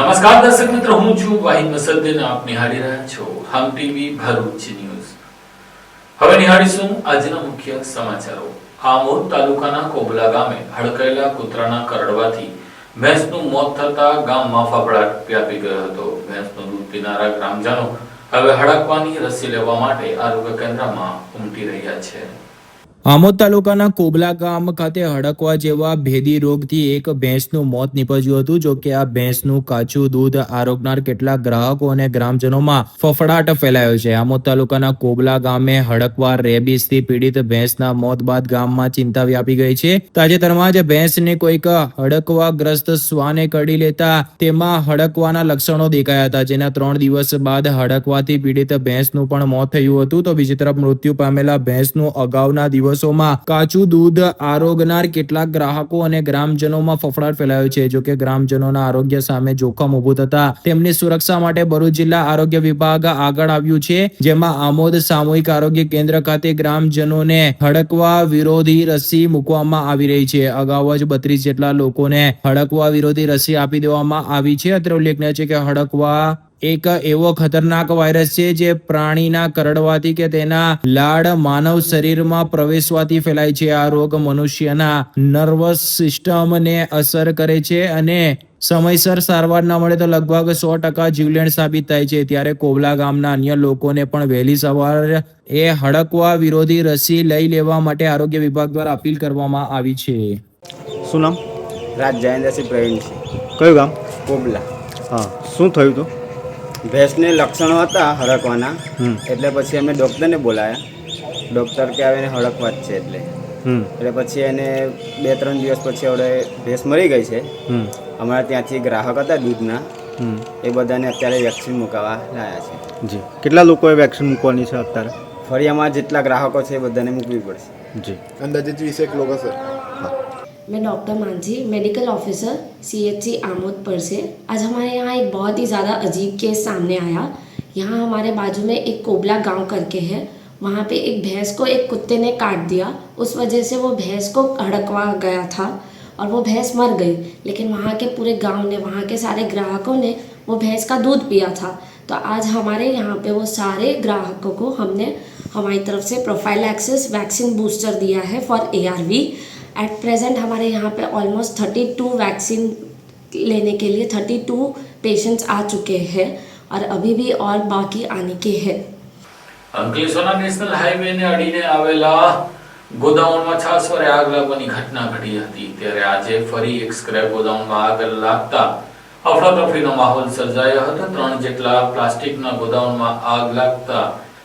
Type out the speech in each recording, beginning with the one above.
નમસ્કાર દર્શક મિત્રો, હું છું વાહિદ મસદ્દીન. આપ નિહાળી રહ્યા છો હમ ટીવી ભરૂચ ન્યૂઝ. હવે નિહાળીશું આજના મુખ્ય સમાચારો. આમોદ તાલુકાના કોબલા ગામે હડકાયેલા કૂતરાના કરડવાથી ભેંસનું મોત થતા ગામમાં ફફડાટ વ્યાપી ગયો હતો. ભેંસનું દૂધ પીનારા ગ્રામજનો હવે હડકવાની રસી લેવા માટે આરોગ્ય કેન્દ્રમાં ઉમટી રહ્યા છે. આમોદ તાલુકાના કોબલા ગામ ખાતે હડકવા જેવા ભેદી રોગથી એક ભેંસનું મોત નીપજ્યું હતું. જો કે આ ભેંસનું કાચું દૂધ આરોગનાર કેટલાક ગ્રાહકો અને ગ્રામજનોમાં ફફડાટ ફેલાયો છે. આમોદ તાલુકાના કોબલા ગામે હડકવા રેબીસથી પીડિત ભેંસના મોત બાદ ગામમાં ચિંતા વ્યાપી ગઈ છે. તાજેતરમાં જ ભેંસને કોઈક હડકવાગ્રસ્ત શ્વાને કરડી લેતા તેમાં હડકવાના લક્ષણો દેખાયા હતા, જેના 3 દિવસ બાદ હડકવાથી પીડિત ભેંસનું પણ મોત થયું હતું. તો બીજી તરફ મૃત્યુ પામેલા ભેંસનું અગાઉના દિવસોમાં કાચું દૂધ આરોગનાર કેટલાક ગ્રાહકો અને ગ્રામજનોમાં ફફડાટ ફેલાયો છે. જો કે ગ્રામજનોના આરોગ્ય સામે જોખમ ઊભું થતા તેમની સુરક્ષા માટે ભરૂચ જિલ્લા આરોગ્ય વિભાગ આગળ આવ્યું છે, જેમાં આમોદ સામૂહિક આરોગ્ય કેન્દ્ર ખાતે ગ્રામજનોને હડકવા વિરોધી રસી મૂકવામાં આવી રહી છે. અગાઉ જ 32 જેટલા લોકોને હડકવા વિરોધી રસી આપી દેવામાં આવી છે. અત્રે ઉલ્લેખનીય છે કે હડકવા એક એવો ખતરનાક વાયરસ છે જે પ્રાણીના કરડવાથી કે તેના લાળ માનવ શરીરમાં પ્રવેશવાથી ફેલાય છે. આ રોગ મનુષ્યના નર્વસ સિસ્ટમને અસર કરે છે અને સમયસર સારવાર ન મળે તો લગભગ 100% જીવલેણ સાબિત થાય છે. ત્યારે કોબલા ગામના અન્ય લોકોને પણ વહેલી સવારે હડકવા વિરોધી રસી લઈ લેવા માટે આરોગ્ય વિભાગ દ્વારા અપીલ કરવામાં આવી છે. શું નામ? રાજ જયેન્દ્રસિંહ પ્રવીણ છે. કયું ગામ? કોબલા. હા, શું થયું હતું? ભેંસને લક્ષણો હતા હડકવાના, એટલે પછી અમે ડૉક્ટરને બોલાયા. ડૉક્ટર કે આવે એને હડકવા જ છે એટલે પછી એને 2-3 દિવસ પછી હવે ભેંસ મરી ગઈ છે. અમારા ત્યાંથી ગ્રાહક હતા દૂધના, એ બધાને અત્યારે વેક્સિન મુકાવવા લાયા છે. જી, કેટલા લોકોએ વેક્સિન મૂકવાની છે અત્યારે? ફળિયામાં જેટલા ગ્રાહકો છે એ બધાને મૂકવી પડશે. जी, अंदाजे 20 एक लोग सर. मैं doctor Manjhi, medical officer CHC Amod पर से. आज हमारे यहाँ एक बहुत ही ज़्यादा अजीब केस सामने आया. यहाँ हमारे बाजू में एक कोबला गांव करके है, वहाँ पे एक भैंस को एक कुत्ते ने काट दिया. उस वजह से वो भैंस को हड़कवा गया था और वो भैंस मर गई. लेकिन वहाँ के पूरे गांव ने, वहाँ के सारे ग्राहकों ने वो भैंस का दूध पिया था. तो आज हमारे यहाँ पे वो सारे ग्राहकों को हमने हमारी तरफ से प्रोफाइलैक्सिस वैक्सीन बूस्टर दिया है फॉर ARV. एट प्रेजेंट हमारे यहाँ पे ऑलमोस्ट 32 वैक्सीन लेने के लिए 32 पेशेंट्स आ चुके हैं और अभी भी और बाकी आने के हैं. અંકલેશ્વરના નેશનલ હાઈવેને અડીને આવેલા ગોદાઉનમાં છાસવારે આગ લાગવાની ઘટના ઘટી હતી. ત્યારે આજે ફરી એક સ્ક્રેપ ગોદાઉનમાં આગ લાગતા અફરાતફરીનો માહોલ સર્જાયો હતો. 3 જેટલા પ્લાસ્ટિકના ગોદાઉનમાં આગ લાગતા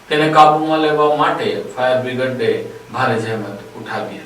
તેને કાબૂમાં લેવા માટે ફાયર બ્રિગેડે ભારે જહેમત ઉઠાવી હતી.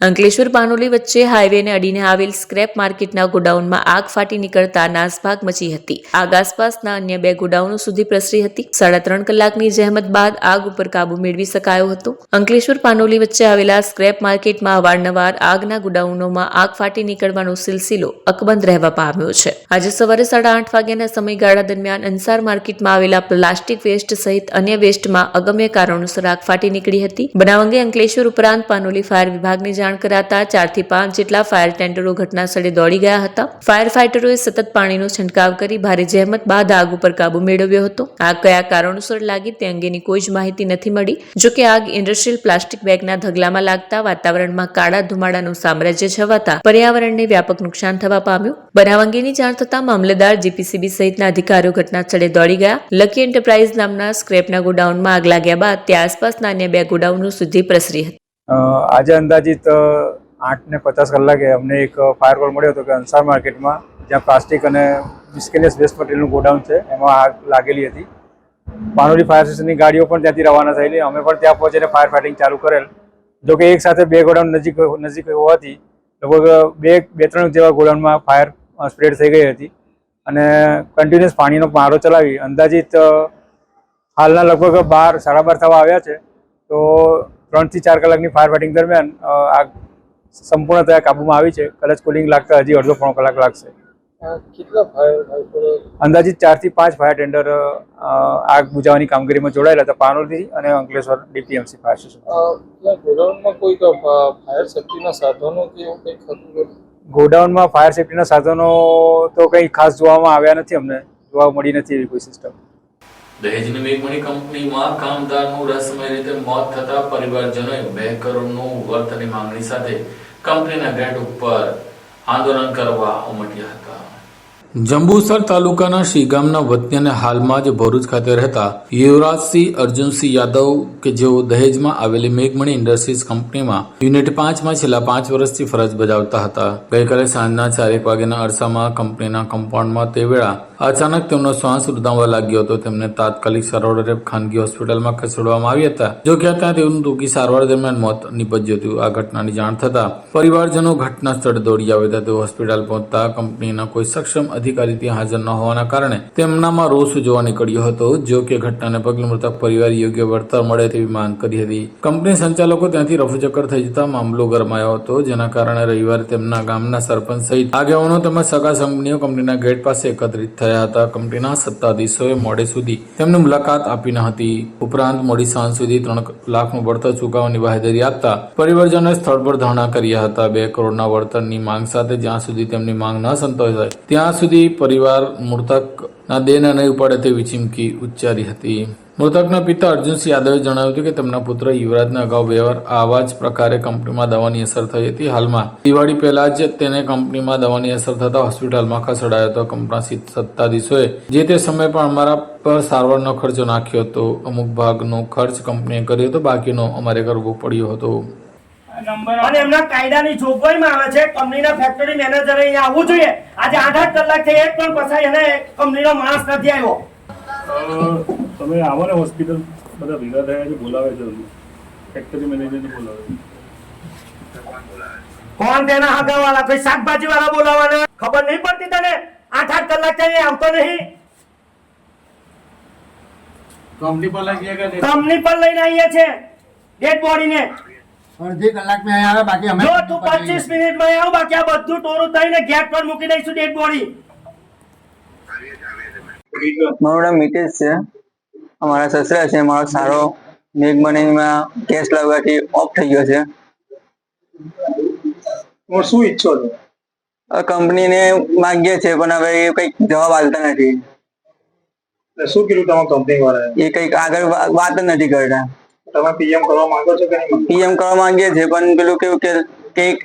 અંકલેશ્વર પાનોલી વચ્ચે હાઈવેને અડીને આવેલ સ્ક્રેપ માર્કેટના ગોડાઉનમાં આગ ફાટી નીકળતા નાસભાગ મચી હતી. આગ આસપાસના અન્ય 2 ગોડાઉનો સુધી પ્રસરી હતી. 3.5 કલાકની જહેમત બાદ આગ ઉપર કાબુ મેળવી શકાયો હતો. અંકલેશ્વર પાનોલી વચ્ચે આવેલા સ્ક્રેપ માર્કેટમાં અવારનવાર આગના ગોડાઉનોમાં આગ ફાટી નીકળવાનો સિલસિલો અકબંધ રહેવા પામ્યો છે. આજે સવારે 8:30 વાગ્યાના સમયગાળા દરમિયાન અંસાર માર્કેટમાં આવેલા પ્લાસ્ટિક વેસ્ટ સહિત અન્ય વેસ્ટમાં અગમ્ય કારણોસર આગ ફાટી નીકળી હતી. બનાવ અંગે અંકલેશ્વર ઉપરાંત પાનોલી ફાયર વિભાગની જાણ કરાતા 4 થી 5 જેટલા ફાયર ટેન્ડરો ઘટના સ્થળે દોડી ગયા હતા. ફાયર ફાઈટરોએ સતત પાણીનો છંટકાવ કરી ભારે જહેમત બાદ આગ ઉપર કાબુ મેળવ્યો હતો. આગ કયા કારણોસર લાગી તે અંગેની કોઈ જ માહિતી નથી મળી. જોકે આગ ઇન્ડસ્ટ્રીયલ પ્લાસ્ટિક બેગના ઢગલામાં લાગતા વાતાવરણમાં કાળા ધુમાડાનું સામ્રાજ્ય છવાતા પર્યાવરણને વ્યાપક નુકસાન થવા પામ્યું. બનાવ અંગેની જાણ થતાં મામલતદાર GPCB સહિતના અધિકારીઓ ઘટના સ્થળે દોડી ગયા. લકી એન્ટરપ્રાઇઝ નામના સ્ક્રેપના ગોડાઉનમાં આગ લાગ્યા બાદ ત્યાં આસપાસના અન્ય 2 ગોડાઉનો સુધી પ્રસરી હતી. આજે અંદાજિત 8:50 કલાકે અમને એક ફાયર કોલ મળ્યો હતો કે અંસાર માર્કેટમાં જ્યાં પ્લાસ્ટિક અને મિસ્કેલિયસ વેસ્ટ મટીરિયલનું ગોડાઉન છે એમાં આગ લાગેલી હતી. પાનોલી ફાયર સ્ટેશનની ગાડીઓ પણ ત્યાંથી રવાના થયેલી. અમે પણ ત્યાં પહોંચીને ફાયર ફાઇટિંગ ચાલુ કરેલ. જોકે એક સાથે 2 ગોડાઉન નજીક હોવાથી લગભગ 2-3 જેવા ગોડાઉનમાં ફાયર સ્પ્રેડ થઈ ગઈ હતી અને કન્ટિન્યુઅસ પાણીનો મારો ચલાવી અંદાજિત હાલના લગભગ 12-12:30 થવા આવ્યા છે. તો 3 થી 4 કલાકની ફાયર ફાઇટિંગ દરમિયાન આગ સંપૂર્ણતયા કાબૂમાં આવી છે. કદાચ કુલિંગ લાગતા હજી 1.5-3 કલાક લાગશે. કેટલા ફાયર અંદાજિત 4 થી 5 ફાયર ટેન્ડર આગ બુઝાવવાની કામગીરીમાં જોડાયેલા હતા પાનોલી અને અંકલેશ્વર ડીપીએમસી ફાયર સ્ટેશન. ત્યાં ગોડાઉનમાં કોઈ ફાયર સેફ્ટીના સાધનો કે એવું કંઈક હતું? ગોડાઉનમાં ફાયર સેફ્ટીના સાધનો તો કંઈ ખાસ જોવામાં આવ્યા નથી, અમને જોવા મળી નથી એવી કોઈ સિસ્ટમ. દહેજની મેઘમણી કંપનીમાં કામદારનું રહસ્યમય રીતે મોત થતા પરિવારજનોએ 2 કરોડનું વળતરની માંગણી સાથે કંપનીના ગેટ ઉપર આંદોલન કરવા ઉમટ્યા હતા. જંબુસર તાલુકાના શ્રી ગામના વતની અને હાલમાં જ ભરૂચ ખાતે રહેતા યુવરાજસિંહ અર્જુનસિંહ યાદવ કે જેઓ દહેજમાં આવેલી મેઘમણી ઇન્ડસ્ટ્રીઝ કંપનીમાં યુનિટ 5માં છેલ્લા 5 વર્ષથી ફરજ બજાવતા હતા. ગઈકાલે સાંજના 4 વાગ્યાના અરસામાં કંપનીના કમ્પાઉન્ડમાં તે વેળા અચાનક તેમનો શ્વાસ રૂધાવા લાગ્યો હતો. તેમને તાત્કાલિક સારવાર ખાનગી હોસ્પિટલમાં ખસેડવામાં આવ્યા હતા. જો કે ત્યાં તેઓનું ટૂંકી સારવાર દરમિયાન મોત નીપજ્યું હતું. આ ઘટનાની જાણ થતા પરિવારજનો ઘટના સ્થળે દોડી આવ્યા હતા. તેઓ હોસ્પિટલ પહોંચતા કંપનીના કોઈ સક્ષમ અધિકારી ત્યાં હાજર ન હોવાના કારણે તેમનામાં રોષ જોવા નીકળ્યો હતો. જો કે ઘટનાને પગલે મૃતક પરિવાર યોગ્ય વળતર મળે તેવી માંગ કરી હતી. કંપની સંચાલકો ત્યાંથી રફુચક્કર થઈ જતા મામલો ગરમાયો હતો, જેના કારણે રવિવારે તેમના ગામના સરપંચ સહિત આગેવાનો તેમજ સગા સંબંધીઓ કંપનીના ગેટ પાસે એકત્રિત થયા હતા. કંપનીના સત્તાધીશોએ મોડે સુધી તેમને મુલાકાત આપી ન હતી. ઉપરાંત મોડી સાંજ સુધી 3 લાખનું વળતર ચૂકવવાની બાહેધરી આપતા પરિવારજનોએ સ્થળ પર ધરણા કર્યા હતા. 2 કરોડના વળતરની માંગ સાથે જ્યાં સુધી તેમની માંગ ન સંતોષાય ત્યાં સુધી પરિવાર મૃતકના દેહને નહીં ઉપાડે તેવી ચીમકી ઉચ્ચારી હતી. મૃતકના પિતા અર્જુનસિંહ યાદવે જણાવ્યું હતું કે તેમના પુત્ર યુવરાજને અગાઉ 2 વાર આવા જ પ્રકારે કંપનીમાં દવાની અસર થઈ હતી. હાલમાં દિવાળી પહેલા જ તેને કંપનીમાં દવાની અસર થતા હોસ્પિટલમાં ખસેડાયો હતો. કંપનીના સત્તાધીશોએ જે તે સમયે પણ અમારા પર સારવારનો ખર્ચો નાખ્યો હતો. અમુક ભાગનો ખર્ચ કંપનીએ કર્યો હતો, બાકીનો અમારે કરવો પડ્યો હતો. અને એમના કાયદાની જોગવાઈમાં આવે છે કંપનીના ફેક્ટરી મેનેજરે અહીંયા આવવું જોઈએ. આજે 8 કલાકથી એક પણ પસાઈ અને કંપનીનો માણસ નથી આવ્યો. તમે આવો ને હોસ્પિટલ, બધા ભેગા થયા છે, બોલાવે છે, ફેક્ટરી મેનેજરને બોલાવે છે. કોણ તેના હગાવાળા? કોઈ શાકભાજી વાળા બોલાવાના? ખબર નહીં પડતી તને? 8 કલાક થી આવતો નહીં. કંપની પર લઈ ગયા કે કંપની પર લઈને આવીએ છે ડેડ બોડીને. અડધી કલાક में आया बाकी हमें જો તું 25 મિનિટમાં આવ, બાકી આ બધું ટોરું થઈને ગેટ પર મૂકી દઈશું ડેડ બોડી. મારું નામ મિતેશ છે. અમારા સસરા છે. મારો સારો મેઘમણીમાં ગેસ લાગવાથી ઓફ થઈ ગયો છે. શું ઈચ્છો છો? કંપનીને માંગીએ છે પણ હવે એ કંઈક જવાબ આપતા નથી. શું કીધું તમે કંપની વાળા? એ કંઈક આગળ વાત જ નથી કરતા. તમે પીએમ કરવા માંગો છો કે નહીં? પીએમ કરવા માંગીએ છીએ પણ પેલું કેવું કે કંઈક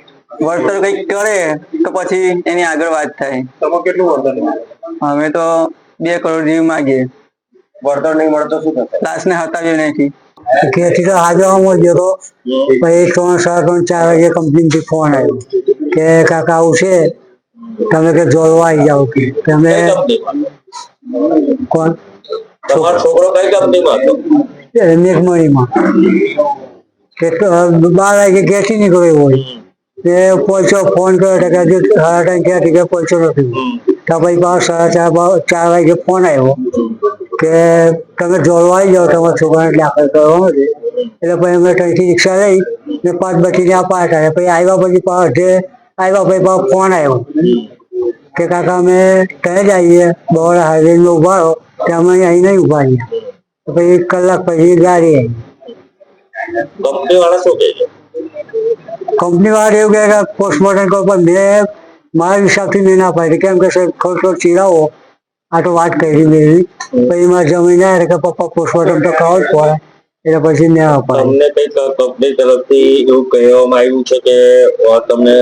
વળતર કંઈક કરે તો પછી એની આગળ વાત થાય. તમે કેટલું વળતર? અમે તો 2 કરોડ જેવી માંગીએ. વળતર નહીં મળતો શું થશે? લાશને હટાવ્યો નથી. ઘેરથી તો હાજરમાં ગયો તો પછી 3-4 વાગે કંપનીથી ફોન આવ્યો કે કાકા આવું છે, તમે કે જોડવા આવી જાઓ. કે તમે કોણ? તમારો છોકરો કઈ કંપનીમાં હતો? મેઘમણીમાં. કે 12 વાગે ઘેરથી નીકળ્યો હોય એ પહોંચ્યો, ફોન કર્યો કે હજુ 3:30 ઘેરથી કે પહોંચ્યો નથી. તો પછી 4 વાગે ફોન આવ્યો કે તમે જોડવા આવી જાઓ, તમારા છોકરાને દાખલ કરવાનો છે. એટલે પછી અમે ત્યાંથી રિક્ષા લઈ ને 5 બચીને પાછા પછી આવ્યા. પછી અડધે આવ્યા પછી ફોન આવ્યો કે કાકા અમે ત્યાં જ આવીએ, બરોડા હાઈવે ઉભા રહો. કે અમે અહીં નહીં ઉભા રહીએ. પછી 1 કલાક પછી ગાડી આવી. કંપની વાળા શું કહે છે? કંપની વાળા એવું કહે કે પોસ્ટમોર્ટમ કરો, પણ મેં મારા હિસાબથી મેં ના પાડી. કેમ કે સાહેબ થોડો ચીરાવો, આ તો વાત કરી મેળવી. પછી મારે જમીન આવ્યા કે પપ્પા પોસ્ટમોર્ટમ તો કરવો જ પડે. એટલે પછી મેં પાડી. તમને કઈ કંપની તરફથી એવું કહેવામાં આવ્યું છે કે તમને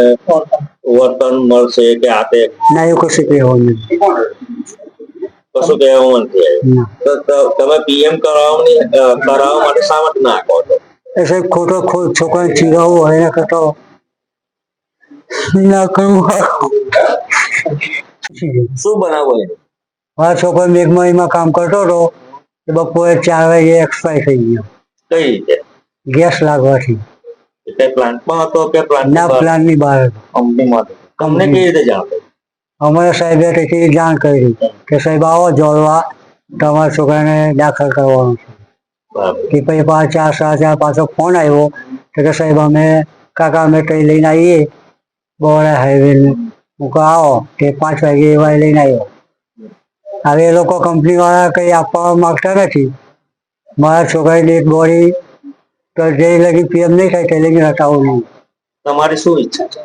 વળતર મળશે કે આપે? ના, એવું કશું કહેવાનું નથી. કશું કહેવામાં નથી આવ્યું. તો તમે પીએમ કરાવવા માટે શા માટે ના કહો છો? એ સાહેબ ખોટો છોકરાને ચીરાવવો હોય એના કરતા ના કરવું. શું બનાવો? મારા છોકરો મેઘમણીમાં કામ કરતો હતો, બપોરે 4 વાગે એક્સપાયર થઈ ગયો. કઈ રીતે? ગેસ લાગવાથી. પ્લાન્ટમાં હતો કે ના, પ્લાન્ટની બહાર હતો. કંપનીમાં? તમને કેવી રીતે જાણ? અમારા સાહેબે તેથી જાણ કરી કે સાહેબ આવો જોડવા, તમારા છોકરાને દાખલ કરવાનો છે. કે પછી 4-4 પાછો ફોન આવ્યો કે સાહેબ અમે કાકા અમે કઈ લઈને આવીએ બરોડા હાઈવે હું કહું આવો તે 5 વાગે એવા લઈને આવ્યો. હવે એ લોકો કંપની વાળા કઈ આપવા માંગતા નથી. મારા છોકરાની ડેડ બોડી તો જે લગી પીએમ નહીં થાય તે લગી હટાવું નહીં. તમારી શું ઈચ્છા છે?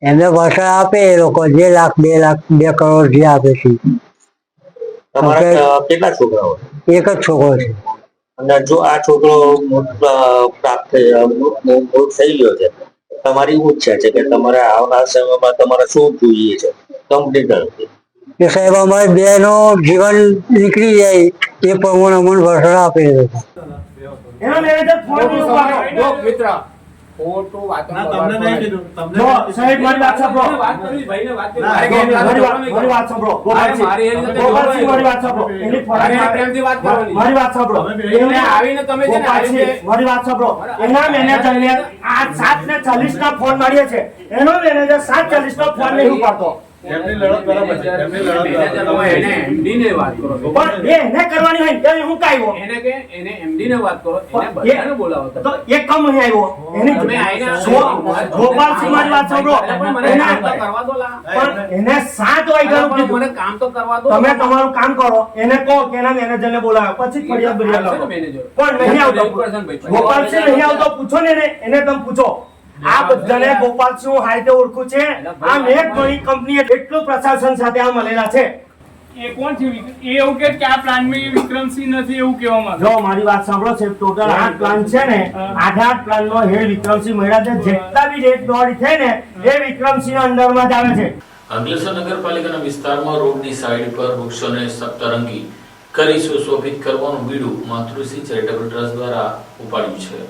એમને વળતર આપે એ લોકો, જે લાખ 2 લાખ 2 કરોડ જે આપે છે. તમારા કેટલા છોકરાઓ? એક જ છોકરો છે. અને જો આ છોકરો પ્રાપ્ત થઈ ગયો છે, તમારી ઈચ્છા છે કે તમારે આવનાર સમયમાં તમારે શું જોઈએ છે કંપની તરફથી? કે સાહેબ અમારે બેનો જીવન નીકળી જાય એ પ્રમાણે અમને વળતર આપે એ લોકો. એનો મેનેજર ફોન નહીં ઉપાડો. મિત્ર ખોટું વાતો જો સાહેબ મારી વાત સાંભળો. મારી વાત સાંભળો. ગોપાલસિંહ મારી વાત સાંભળો. એની પ્રેમથી વાત કરવાની. મારી વાત સાંભળો. એને આવીને તમે છે ને ગોપાલસિંહ મારી વાત સાંભળો. એના મેનેજરને આ 7:40 ના ફોન માર્યો છે. એનો મેનેજર 7:40 નો ફોન નહીં ઉપાડતો. એમની લડત બરાબર છે. એમની લડત બરાબર. એને એમડી ને વાત કરો. પણ એને કરવાની હોય તો હું કાયો એને કે એને એમડી ને વાત કરો. એને બધાને બોલાવો તો એક કમ નહીં આવ્યો. એને તમે આઈને ગોપાલસિંહ મારી વાત સાંભળો. મને કામ તો કરવા દો લા. પણ એને 7 વાગ્યાનું કીધું. મને કામ તો કરવા દો. તમે તમારું કામ કરો. એને કહો કે એના મેનેજરને બોલાવો, પછી ફરિયાદ બરિયાદ લાવો. પણ નહીં આવતો ગોપાલસિંહ, નહીં આવતો. પૂછો ને એને તમે પૂછો. આ બધાને ગોપાલસિંહ હાઈતે ઓળખું છે. આ મેક મની કંપની એટલું પ્રશાસન સાથે આ મળેલા છે. એ કોણ છે? એ એવું કે આ પ્લાનમાં વિક્રમસિંહ નથી એવું કહેવામાં. જો મારી વાત સાંભળો છે. ટોટલ 8 પ્લાન છે ને, 8 પ્લાન નો હેડ વિક્રમસિંહ મળ્યા છે. જેટલા બી રેટ દોડી છે ને એ વિક્રમસિંહ ના અંડરમાં જ આવે છે. અંકલેશ્વર નગરપાલિકાના વિસ્તારમાં રોડની સાઈડ પર વૃક્ષોને સપ્તરંગી કરી સુશોભિત કરવાનું બીડું માતૃશ્રી ચેરિટેબલ ટ્રસ્ટ દ્વારા ઉપાડ્યું છે.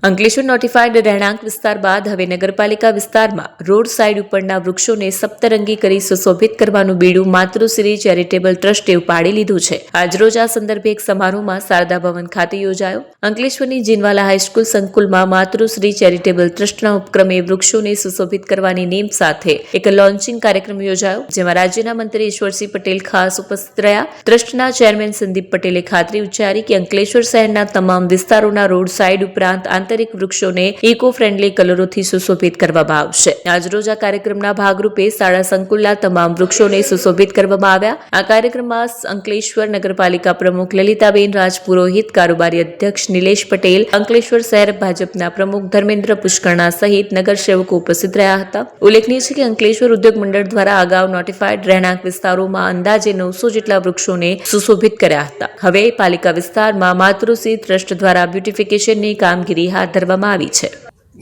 અંકલેશ્વર નોટિફાઈડ રહેણાંક વિસ્તાર બાદ હવે નગરપાલિકા વિસ્તારમાં રોડ સાઇડ ઉપરના વૃક્ષોને સપ્તરંગી કરી સુશોભિત કરવાનું બીડું માતૃશ્રી ચેરિટેબલ ટ્રસ્ટે ઉપાડી લીધું છે. આજરોજ આ સંદર્ભે એક સમારોહમાં શારદા ભવન ખાતે યોજાયો. અંકલેશ્વરની જીનવાલા હાઈસ્કૂલ સંકુલમાં માતૃશ્રી ચેરિટેબલ ટ્રસ્ટના ઉપક્રમે વૃક્ષોને સુશોભિત કરવાની નેમ સાથે એક લોન્ચિંગ કાર્યક્રમ યોજાયો, જેમાં રાજ્યના મંત્રી ઈશ્વરસિંહ પટેલ ખાસ ઉપસ્થિત રહ્યા. ટ્રસ્ટના ચેરમેન સંદીપ પટેલે ખાતરી ઉચ્ચારી કે અંકલેશ્વર શહેરના તમામ વિસ્તારોના રોડ સાઇડ ઉપરાંત આંતરિક વૃક્ષોને ઇકો ફ્રેન્ડલી કલરોથી સુશોભિત કરવામાં આવશે. આજરોજ આ કાર્યક્રમના ભાગરૂપે શાળા સંકુલના તમામ વૃક્ષોને સુશોભિત કરવામાં આવ્યા. આ કાર્યક્રમમાં અંકલેશ્વર નગરપાલિકા પ્રમુખ લલિતાબેન રાજપુરોહિત, કારોબારી અધ્યક્ષ નિલેશ પટેલ, અંકલેશ્વર શહેર ભાજપના પ્રમુખ ધર્મેન્દ્ર પુષ્કરણા સહિત નગરસેવકો ઉપસ્થિત રહ્યા હતા. ઉલ્લેખનીય છે કે અંકલેશ્વર ઉદ્યોગ મંડળ દ્વારા અગાઉ નોટિફાઈડ રહેણાંક વિસ્તારોમાં અંદાજે 900 જેટલા વૃક્ષોને સુશોભિત કર્યા હતા. હવે પાલિકા વિસ્તારમાં માતૃશ્રી ટ્રસ્ટ દ્વારા બ્યુટિફિકેશનની કામગીરી હાથ ધરવામાં આવી છે.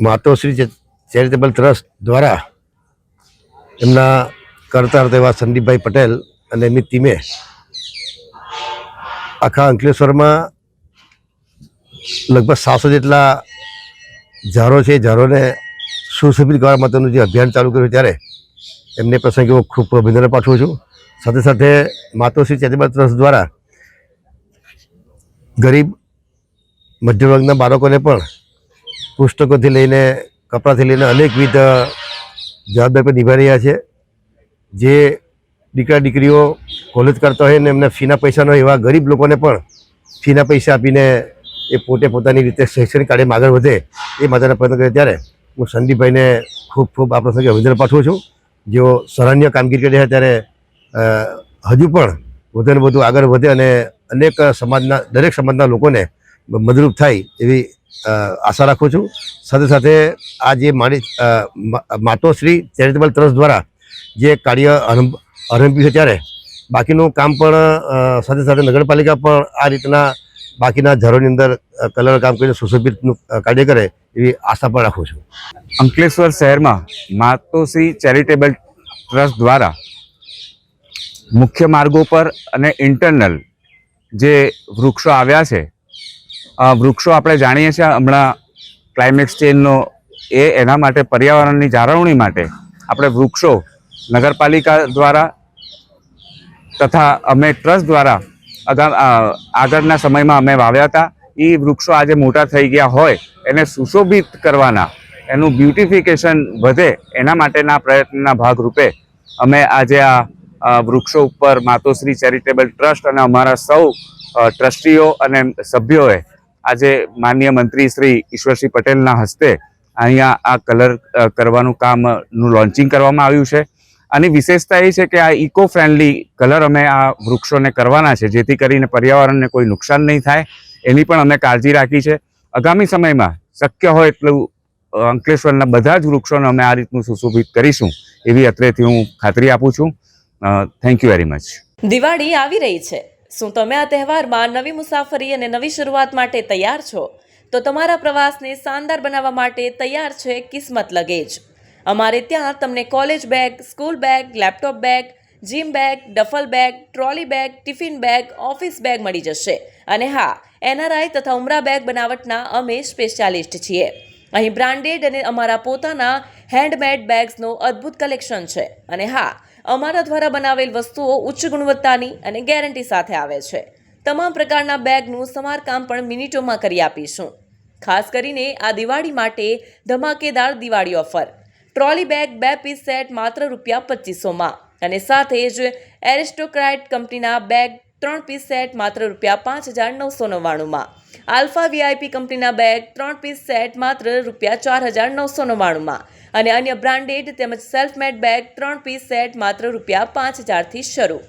માતૃશ્રી ચેરિટેબલ ટ્રસ્ટ દ્વારા એમના કરતા એવા સંદીપભાઈ પટેલ અને એમની ટીમે આખા અંકલેશ્વરમાં લગભગ 700 જેટલા ઝાડો છે. ઝાડોને સુશોભિત કરવા માટેનું જે અભિયાન ચાલુ કર્યું, ત્યારે એમને પ્રસંગે હું ખૂબ અભિનંદન પાઠવું છું. સાથે સાથે માતૃશ્રી ચેરિટેબલ ટ્રસ્ટ દ્વારા ગરીબ મધ્યમ વર્ગના બાળકોને પણ પુસ્તકોથી લઈને કપડાથી લઈને અનેકવિધ જવાબદારી નિભાવી રહ્યા છે. જે દીકરા દીકરીઓ કોલેજ કરતા હોય ને એમને ફીના પૈસા ન હોય એવા ગરીબ લોકોને પણ ફીના પૈસા આપીને એ પોતે પોતાની રીતે શૈક્ષણિક કાર્યમાં આગળ વધે એ માટેના પ્રયત્ન કરે. ત્યારે હું સંદીપભાઈને ખૂબ ખૂબ આ પ્રસંગે અભિનંદન પાઠવું છું. જેઓ સરાહનીય કામગીરી કરી રહ્યા, ત્યારે હજુ પણ વધુ ને વધુ આગળ વધે અને અનેક સમાજના દરેક સમાજના લોકોને મદદરૂપ થાય એવી આશા રાખું છું. સાથે સાથે આ જે માતૃશ્રી ચેરિટેબલ ટ્રસ્ટ દ્વારા જે કાર્ય આરંભ્યું છે, ત્યારે બાકીનું કામ પણ સાથે સાથે નગરપાલિકા પણ આ રીતના બાકીના ઝાડોની અંદર કલર કામ કરીને સુશોભિતનું કાર્ય કરે એવી આશા પણ રાખું છું. અંકલેશ્વર શહેરમાં માતૃશ્રી ચેરિટેબલ ટ્રસ્ટ દ્વારા મુખ્ય માર્ગો પર અને ઇન્ટરનલ જે વૃક્ષો આવ્યા છે, વૃક્ષો આપણે જાણીએ છીએ હમણાં ક્લાઇમેક્સ ચેન્જનો એના માટે પર્યાવરણની જાળવણી માટે આપણે વૃક્ષો નગરપાલિકા દ્વારા તથા અમે ટ્રસ્ટ દ્વારા આગળના સમયમાં અમે વાવ્યા હતા. એ વૃક્ષો આજે મોટા થઈ ગયા હોય એને સુશોભિત કરવાના, એનું બ્યુટિફિકેશન વધે એના માટેના પ્રયત્નના ભાગરૂપે અમે આજે આ વૃક્ષો ઉપર માતૃશ્રી ચેરિટેબલ ટ્રસ્ટ અને અમારા સૌ ટ્રસ્ટીઓ અને સભ્યોએ આજે માનનીય મંત્રી શ્રી ઈશ્વરસિંહ પટેલના હસ્તે અહીંયા આ કલર કરવાનું કામનું લોન્ચિંગ કરવામાં આવ્યું છે. આની વિશેષતા એ છે કે આ ઇકો ફ્રેન્ડલી કલર અમે આ વૃક્ષોને કરવાના છે, જેથી કરીને પર્યાવરણને કોઈ નુકસાન નહીં થાય એની પણ અમે કાળજી રાખી છે. આગામી સમયમાં શક્ય હોય એટલું અંકલેશ્વરના બધા જ વૃક્ષોને અમે આ રીતનું સુશોભિત કરીશું એવી અત્રેથી હું ખાતરી આપું છું. Thank you very much. Diwali આવી રહી છે. શું તમે આ તહેવારમાં નવી મુસાફરી અને નવી શરૂઆત માટે તૈયાર છો? તો તમારા પ્રવાસને શાનદાર બનાવવા માટે તૈયાર છે કિસ્મત લગેજ. અમારે ત્યાં તમને college bag, school bag, laptop bag, gym bag, duffel bag, trolley bag, tiffin bag, office bag મળી જશે. અને હા, NRI તથા ઉમરા બેગ બનાવટના અમે સ્પેશિયાલિસ્ટ છીએ. અહીં બ્રાન્ડેડ અને અમારા પોતાના હેન્ડમેડ બેગ્સનો અદ્ભુત કલેક્શન છે. અને હા, અમારા દ્વારા બનાવેલ વસ્તુઓ ઉચ્ચ ગુણવત્તાની અને ગેરંટી સાથે આવે છે. તમામ પ્રકારના બેગનું સમારકામ પણ મિનિટોમાં કરી આપીશું. ખાસ કરીને આ દિવાળી માટે ધમાકેદાર Diwali offer. Trolley bag 2 piece set માત્ર ₹2500માં અને સાથે જ એરિસ્ટોક્રાટ કંપનીના બેગ 3 પીસ સેટ માત્ર ₹5999માં. આલ્ફા VIP કંપનીના બેગ 3 પીસ સેટ માત્ર ₹4999માં અને અન્ય બ્રાન્ડેડ તેમજ self made bag 3 piece set માત્ર ₹5000થી શરૂ.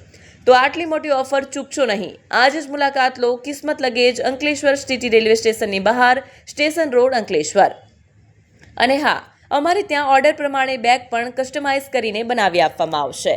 તો આટલી મોટી ઓફર ચૂકશો નહીં. આજે જ મુલાકાત લો કિસ્મત લગેજ, અંકલેશ્વર સિટી રેલવે સ્ટેશનની બહાર, સ્ટેશન રોડ, અંકલેશ્વર. અને હા, અમારે ત્યાં ઓર્ડર પ્રમાણે બેગ પણ કસ્ટમાઇઝ કરીને બનાવી આપવામાં આવશે.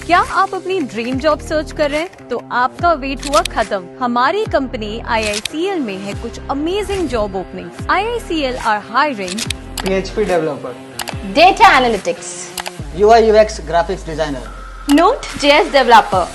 क्या आप अपनी ड्रीम जॉब सर्च कर रहे हैं? तो आपका वेट हुआ खत्म. हमारी कंपनी IICL में है कुछ amazing job openings. IICL are hiring PHP developer, data analytics, UI UX graphics designer, Node.js developer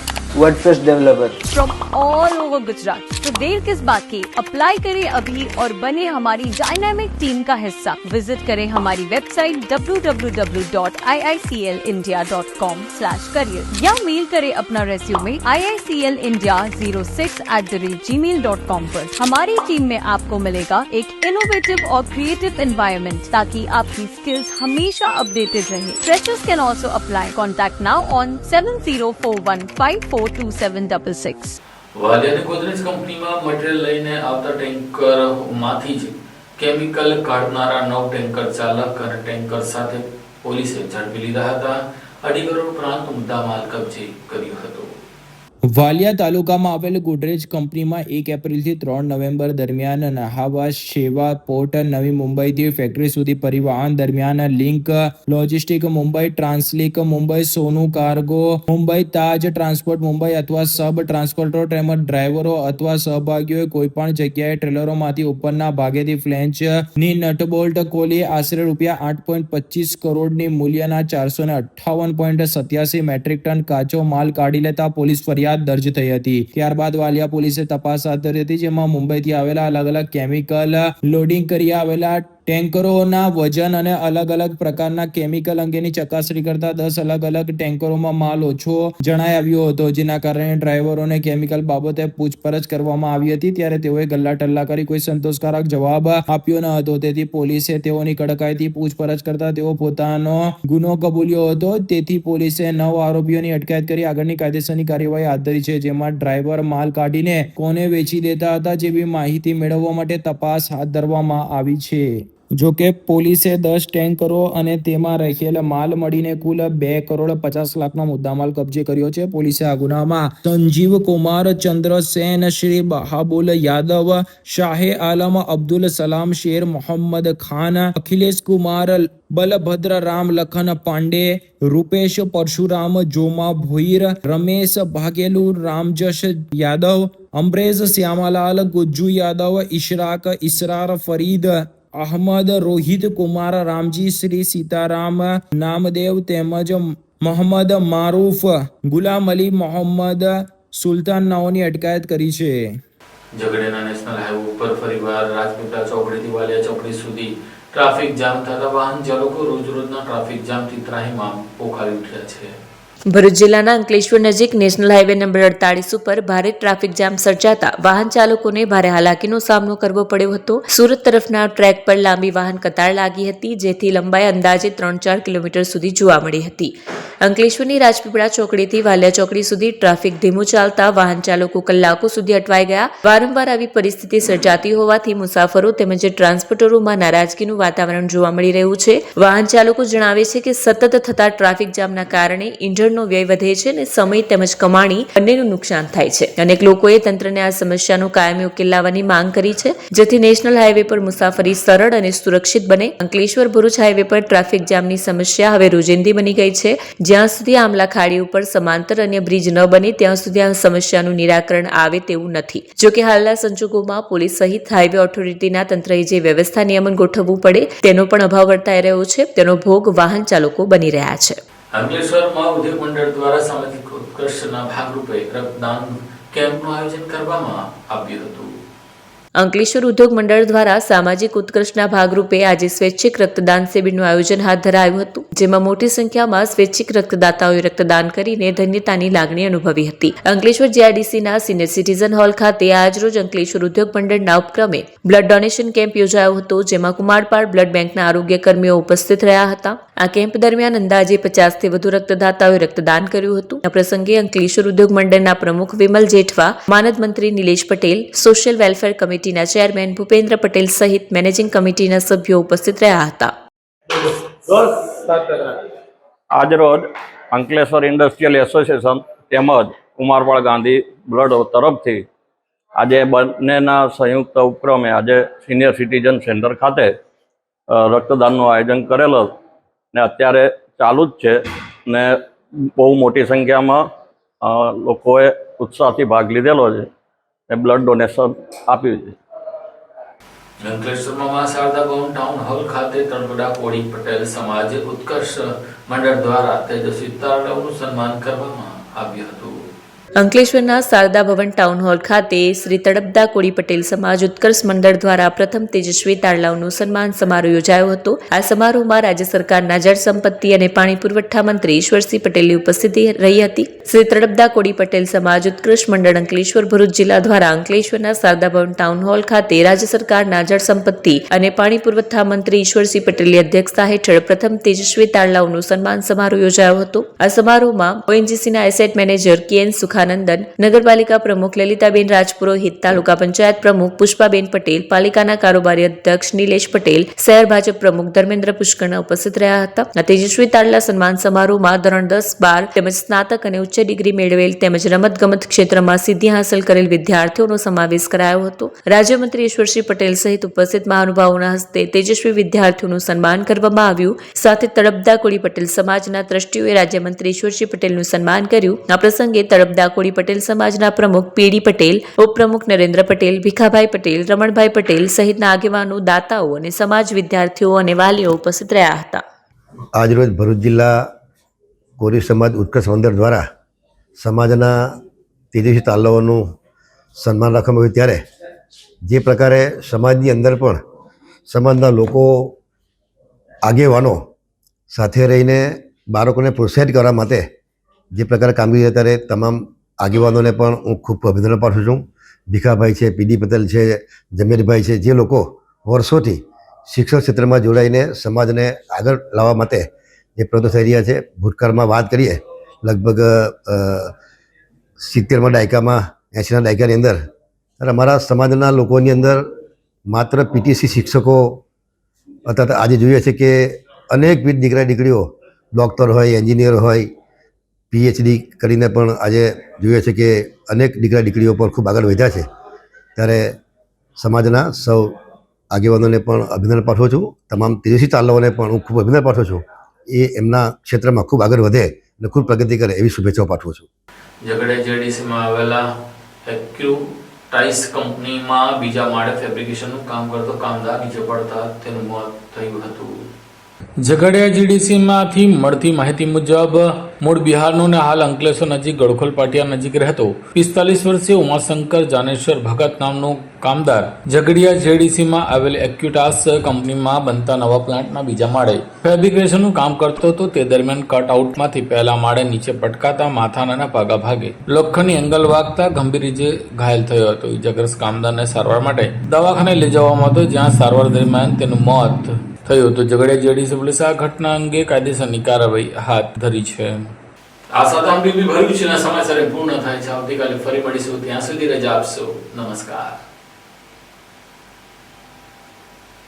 WordPress developer. From all over Gujarat. तो देर किस बात की, अप्लाई करें अभी और बने हमारी डायनामिक टीम का हिस्सा. विजिट करें हमारी वेबसाइट www.iiclindia.com/career या मेल करें अपना रेज्यूमे iiclindia06@gmail.com पर. हमारी टीम में आपको मिलेगा एक इनोवेटिव और क्रिएटिव एनवायरनमेंट ताकि आपकी स्किल्स हमेशा अपडेटेड रहे. Freshers can also apply. Contact now on 7041542766. વાલિયાની ગોદરેજ કંપનીમાં મટીરીયલ લઈને આવતા ટેન્કરમાંથી જ કેમિકલ કાઢનારા 9 ટેન્કર ચાલક અને ટેન્કર સાથે પોલીસે ઝડપી લીધા હતા. 2.5 કરોડ ઉપરાંત મુદ્દામાલ કબજે કર્યો હતો. વાલિયા તાલુકામાં આવેલ ગોદરેજ કંપનીમાં 1 એપ્રિલથી 3 નવેમ્બર દરમિયાન નહાવા સેવા પોર્ટ નવી મુંબઈથી ફેક્ટરી સુધી પરિવહન દરમિયાન લિંક લોજિસ્ટિક મુંબઈ, ટ્રાન્સલિક મુંબઈ, સોનુ કાર્ગો મુંબઈ, તાજ ટ્રાન્સપોર્ટ મુંબઈ અથવા સબ ટ્રાન્સપોર્ટરો તેમજ ડ્રાઈવરો અથવા સહભાગીઓએ કોઈપણ જગ્યાએ ટ્રેલરોમાંથી ઉપરના ભાગેથી ફ્લેન્ચની નટબોલ્ટ ખોલી આશરે ₹8.25 કરોડની મૂલ્યના 458.87 મેટ્રિક ટન કાચો માલ કાઢી લેતા પોલીસ ફરિયાદ દર્જ થઈ હતી. ત્યારબાદ વાલિયા પોલીસે તપાસ હાથ ધરી હતી, જેમાં મુંબઈથી આવેલા અલગ અલગ કેમિકલ લોડિંગ કરી આવેલા ટેન્કરોના વજન અને અલગ અલગ પ્રકારના કેમિકલ અંગેની ચકાસણી કરતા 10 અલગ અલગ ટેન્કરોમાં માલ ઓછો જણાઈ આવ્યો હતો, જેના કારણે ડ્રાઈવરોને કેમિકલ બાબતે પૂછપરછ કરવામાં આવી હતી, ત્યારે તેઓએ ગલ્લા ટલ્લા કરી કોઈ સંતોષકારક જવાબ આપ્યો ન હતો. તેથી પોલીસે તેઓની કડકાઈથી પૂછપરછ કરતા તેઓ પોતાનો ગુનો કબૂલ્યો હતો. તેથી પોલીસે 9 આરોપીઓની અટકાયત કરી આગળની કાયદેસરની કાર્યવાહી હાથ ધરી છે, જેમાં ડ્રાઈવર માલ કાઢીને કોને વેચી દેતા હતા જેવી માહિતી મેળવવા માટે તપાસ હાથ ધરવામાં આવી છે. જો કે પોલીસે 10 ટેન્કરો અને તેમાં રહેલ માલ મળીને કુલ 2,50,00,000નો મુદ્દામાલ કબજે કર્યો છે. પોલીસે આ ગુનામાં સંજીવ કુમાર ચંદ્રસેન, શ્રી બહાબુલ યાદવ, શાહે આલમ, અબ્દુલ સલામ શેર, મોહમ્મદ ખાન, અખિલેશ કુમાર, બલભદ્ર રામ, લખન પાંડે, રૂપેશ પરશુરામ, જોમા ભોઈર, રમેશ ભાગેલુ, રામજશ યાદવ, અમરેશ શ્યામાલાલ, ગુજ્જુ યાદવ, ઇશરાક ઇસરાર, ફરીદ અહમદ, રોહિત કુમાર, રામજી, શ્રી સીતારામ, નામદેવ તેમજ મોહમ્મદ મારૂફ, ગુલામ અલી, મોહમ્મદ સુલતાન નાઓની અટકાયત કરી છે. ઝઘડિયાના નેશનલ હાઈવે ઉપર ફરીવાર રાજપીપળા ચોકડીથી વાલિયા ચોકડી સુધી ટ્રાફિક જામ થતા વાહન ચાલકો રોજરોજના ટ્રાફિક જામથી ત્રાહિમામ પોકારી ઉઠ્યા છે. ભરૂચ જિલ્લાના અંકલેશ્વર નજીક નેશનલ હાઈવે નંબર 48 ઉપર ભારે ટ્રાફિક જામ સર્જાતા વાહન ચાલકોને ભારે હાલાકીનો સામનો કરવો પડ્યો હતો. સુરત તરફના ટ્રેક પર લાંબી વાહન કતાર લાગી હતી, જેથી લંબાઈ અંદાજે 3-4 કિલોમીટર સુધી જોવા મળી હતી. અંકલેશ્વરની રાજપીપળા ચોકડીથી વાલિયા ચોકડી સુધી ટ્રાફિક ધીમું ચાલતા વાહન ચાલકો કલાકો સુધી અટવાઈ ગયા. વારંવાર આવી પરિસ્થિતિ સર્જાતી હોવાથી મુસાફરો તેમજ ટ્રાન્સપોર્ટરોમાં નારાજગીનું વાતાવરણ જોવા મળી રહ્યું છે. વાહન ચાલકો જણાવે છે કે સતત થતા ટ્રાફિક જામના કારણે ઇંધણનો વ્યય વધે છે અને સમય તેમજ કમાણી બંનેનું નુકસાન થાય છે. અનેક લોકોએ તંત્રને આ સમસ્યાનો કાયમી ઉકેલ લાવવાની માંગ કરી છે, જેથી નેશનલ હાઈવે પર મુસાફરી સરળ અને સુરક્ષિત બને. અંકલેશ્વર ભરૂચ હાઈવે પર ટ્રાફિક જામની સમસ્યા હવે રોજિંદી બની ગઈ છે. જ્યાં સુધી આમલા ખાડી ઉપર સમાંતર અન્ય બ્રિજ ન બને ત્યાં સુધી આ સમસ્યાનું નિરાકરણ આવે તેવું નથી. જોકે હાલના સંજોગોમાં પોલીસ સહિત હાઈવે ઓથોરિટીના તંત્રએ જે વ્યવસ્થા નિયમન ગોઠવવું પડે તેનો પણ અભાવ વર્તાઈ રહ્યો છે. તેનો ભોગ વાહન ચાલકો બની રહ્યા છે. અંકલેશ્વરમાં ઉદ્યોગ મંડળ દ્વારા સામાજિક ઉત્કર્ષના ભાગરૂપે રક્તદાન કેમ્પનું આયોજન કરવામાં આવ્યું હતું. અંકલેશ્વર ઉદ્યોગ મંડળ દ્વારા સામાજિક ઉત્કર્ષના ભાગરૂપે આજે સ્વૈચ્છિક રક્તદાન શિબિરનું આયોજન હાથ ધરાયું હતું, જેમાં મોટી સંખ્યામાં સ્વૈચ્છિક રક્તદાતાઓએ રક્તદાન કરીને ધન્યતાની લાગણી અનુભવી હતી. અંકલેશ્વર જીઆઈડીસીના સિનિયર સિટીઝન હોલ ખાતે આજરોજ અંકલેશ્વર ઉદ્યોગ મંડળના ઉપક્રમે બ્લડ ડોનેશન કેમ્પ યોજાયો હતો, જેમાં કુમારપાળ બ્લડ બેંકના આરોગ્ય કર્મીઓ ઉપસ્થિત રહ્યા હતા. આ કેમ્પ દરમિયાન અંદાજે 50થી વધુ રક્તદાતાઓએ રક્તદાન કર્યું હતું. આ પ્રસંગે અંકલેશ્વર ઉદ્યોગ મંડળના પ્રમુખ વિમલ જેઠવા, માનદ મંત્રી નિલેશ પટેલ, સોશિયલ વેલફેર કમિટીના ચેરમેન ભૂપેન્દ્ર પટેલ સહિત મેનેજિંગ કમિટીના સભ્યો ઉપસ્થિત રહ્યા હતા. આજરોજ અંકલેશ્વર ઇન્ડસ્ટ્રીયલ એસોસિએશન તેમજ કુમારપાળ ગાંધી બ્લડ તરફથી આજે બંનેના સંયુક્ત ઉપક્રમે આજે સિનિયર સિટીઝન સેન્ટર ખાતે રક્તદાનનું આયોજન કરેલ ને અત્યારે ચાલુ જ છે ને બહુ મોટી સંખ્યામાં લોકોએ ઉત્સાહથી ભાગ લીધેલો છે ને બ્લડ ડોનેશન આપ્યું છે. અંકલેશ્વરમાં મા શારદા ભવન ટાઉન હોલ ખાતે તળપદા કોળી પટેલ સમાજ ઉત્કર્ષ મંડળ દ્વારા તેજસ્વી તારલાઓનું સન્માન કરવામાં આવ્યું હતું. અંકલેશ્વરના શારદા ભવન ટાઉન હોલ ખાતે શ્રી તળપદા કોળી પટેલ સમાજ ઉત્કર્ષ મંડળ દ્વારા પ્રથમ તેજસ્વી તારલાઓનું સન્માન સમારોહ યોજાયો હતો. આ સમારોહમાં રાજ્ય સરકારના જળ સંપત્તિ અને પાણી પુરવઠા મંત્રી ઈશ્વરસિંહ પટેલની ઉપસ્થિતિ રહી હતી. શ્રી તળપદા કોળી પટેલ સમાજ ઉત્કર્ષ મંડળ અંકલેશ્વર ભરૂચ જિલ્લા દ્વારા અંકલેશ્વરના શારદા ભવન ટાઉન હોલ ખાતે રાજ્ય સરકારના જળ સંપત્તિ અને પાણી પુરવઠા મંત્રી ઈશ્વરસિંહ પટેલની અધ્યક્ષતા હેઠળ પ્રથમ તેજસ્વી તારલાઓનું સન્માન સમારોહ યોજાયો હતો. આ સમારોહમાં ઓએનજીસીના એસેટ મેનેજર કેએન સુખાનંદન, નગરપાલિકા પ્રમુખ લલિતાબેન રાજપુરોહિત, તાલુકા પંચાયત પ્રમુખ પુષ્પાબેન પટેલ, પાલિકાના કારોબારી અધ્યક્ષ નિલેશ પટેલ, શહેર ભાજપ પ્રમુખ ધર્મેન્દ્ર પુષ્કરના ઉપસ્થિત રહ્યા હતા. આ તેજસ્વી તારલા સન્માન સમારોહમાં ધોરણ 10-12 તેમજ સ્નાતક અને ઉચ્ચ ડિગ્રી મેળવેલ તેમજ રમતગમત ક્ષેત્રમાં સિદ્ધિ હાંસલ કરેલ વિદ્યાર્થીઓનો સમાવેશ કરાયો હતો. રાજ્યમંત્રી ઈશ્વરસિંહ પટેલ સહિત ઉપસ્થિત મહાનુભાવોના હસ્તે તેજસ્વી વિદ્યાર્થીઓનું સન્માન કરવામાં આવ્યું. સાથે તળપદા કોળી પટેલ સમાજના ટ્રસ્ટીઓએ રાજ્યમંત્રી ઈશ્વરસિંહ પટેલનું સન્માન કર્યું. આ પ્રસંગે તળપદા કોળી પટેલ સમાજના પ્રમુખ પીડી પટેલ, ઉપપ્રમુખ નરેન્દ્ર પટેલ, ભીખાભાઈ પટેલ, રમણભાઈ પટેલ સહિતના આગેવાનો, દાતાઓ અને સમાજ વિદ્યાર્થીઓ અને વાલીઓ ઉપસ્થિત રહ્યા હતા. આજરોજ ભરૂચ જિલ્લા કોળી સમાજ ઉત્કર્ષ મંડળ દ્વારા સમાજના તેજસ્વી તારલાઓનું સન્માન રાખવામાં આવ્યું, ત્યારે જે પ્રકારે સમાજની અંદર પણ સમાજના લોકો આગેવાનો સાથે રહીને બાળકોને પ્રોત્સાહિત કરવા માટે જે પ્રકારે કામગીરી અત્યારે તમામ આગેવાનોને પણ હું ખૂબ અભિનંદન પાઠવું છું. ભીખાભાઈ છે, પીડી પટેલ છે, જમીરભાઈ છે, જે લોકો વર્ષોથી શિક્ષણ ક્ષેત્રમાં જોડાઈને સમાજને આગળ લાવવા માટે જે પ્રયત્નો થઈ રહ્યા છે. ભૂતકાળમાં વાત કરીએ લગભગ 70ના દાયકામાં 80ના દાયકાની અંદર ત્યારે અમારા સમાજના લોકોની અંદર માત્ર પીટીસી શિક્ષકો હતા. આજે જોઈએ છે કે અનેકવિધ દીકરા દીકરીઓ ડૉક્ટર હોય, એન્જિનિયર હોય, પીએચડી કરીને પણ આજે જોઈએ છે કે અનેક દીકરા દીકરીઓ પણ ખૂબ આગળ વધ્યા છે. ત્યારે સમાજના સૌ આગેવાનોને પણ અભિનંદન પાઠવું છું. તમામ તેજસ્વી ચાલકોને પણ હું ખૂબ અભિનંદન પાઠવું છું. એ એમના ક્ષેત્રમાં ખૂબ આગળ વધે અને ખૂબ પ્રગતિ કરે એવી શુભેચ્છાઓ પાઠવું છું. ઝઘડિયા જેડીસીમાં આવેલા એક્યુટાઇસ કંપનીમાં બીજા માળે ફેબ્રિકેશનનું કામ કરતો કામદાર નીચે પડતા તેનું મોત થયું હતું. ઝઘડિયા જીડીસીમાંથી મળતી માહિતી મુજબ મૂળ બિહારનો ને હાલ અંકલેશ્વર નજીક ગળખોલ પાટિયા નજીક રહેતો 45 વર્ષીય ઉમાશંકર જાનેશ્વર ભગત નામનો કામદાર ઝઘડિયા જેડીસીમાં આવેલ એક્યુટાસ કંપનીમાં બનતા નવા પ્લાન્ટના બીજા માળે ફેબ્રિકેશનનું કામ કરતો હતો. તે દરમિયાન કટઆઉટમાંથી પહેલા માળે નીચે પટકાતા માથાના ભાગા ભાગે લોખંડની એંગલ વાગતા ગંભીર રીતે ઘાયલ થયો હતો. ઇજાગ્રસ્ત કામદારને સારવાર માટે દવાખાને લઈ જવામાં આવ્યો, જ્યાં સારવાર દરમિયાન તેનું મોત થયું હતું. ઝઘડિયા જેડીસી પોલીસે આ ઘટના અંગે કાયદેસરની કાર્યવાહી હાથ ધરી છે. આ સાથે આમ ભરૂચના સમાચાર પૂર્ણ થાય છે. આવતીકાલે ફરી મળીશું. ત્યાં સુધી રજા આપશો. નમસ્કાર.